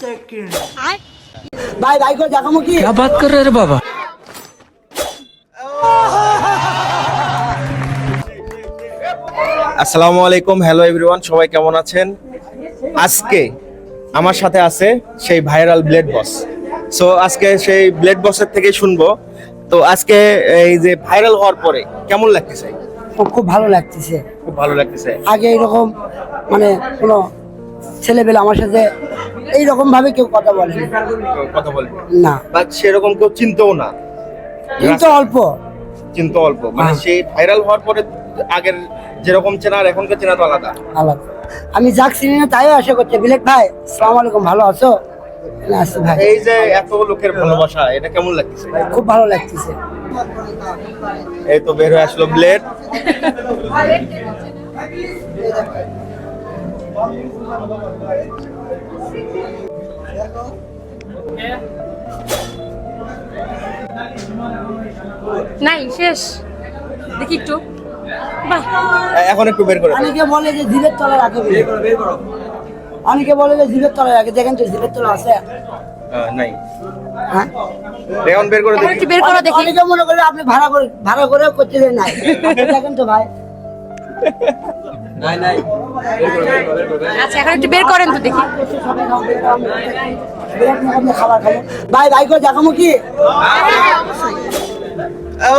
भाई भाई को जख्म की क्या बात कर रहे हैं रे बाबा। আসসালামু আলাইকুম, হ্যালো এভরিওয়ান, সবাই কেমন আছেন? আজকে আমার সাথে আছে সেই ভাইরাল ব্লেড বস। সো আজকে সেই ব্লেড বসের থেকে শুনবো। তো আজকে এই যে ভাইরাল হওয়ার পরে কেমন লাগতেছে? খুব ভালো লাগতেছে। খুব ভালো লাগতেছে। আগে এরকম মানে কোনো ছেলেবেলা আমার সাথে এইরকম ভাবে কেউ কথা বলে কথা বলেন না, বাট সেরকম কেউ চিনতেও না, কিন্তু অল্প চিনতে অল্প, মানে সেই ভাইরাল হওয়ার পরে আগের যেরকম চেনা আর এখনকার চেনা তো আলাদা। আলাদা। আমি যাক চিনি না তাইও আশা করছি বিলেট ভাই আসসালামু আলাইকুম, ভালো আছো? না আছি ভাই। এই যে এত লোকের ভালোবাসা, এটা কেমন লাগতেছে? খুব ভালো লাগতেছে। এই তো বের হয়ে আসলো ব্লেড। নাই শেষ দেখি একটু বাহ এখন একটু বের করে দাও। অনেকে বলে যে জিভের তলা রাখে, অনেকে বলে যে জিভের তলা রাখে, দেখেন তো জিভের তলা আছে? নাই। হ্যাঁ, এখন বের করে এখন দেখি। একটু বের করো দেখি। অনেকে মনে করে আপনি ভাড়া করে করতে দেন নাই, দেখেন তো ভাই। আচ্ছা এখন একটু বের করেন তো দেখি। খাবার খাবো ভাই, ভাই করে দেখাবো কি? ও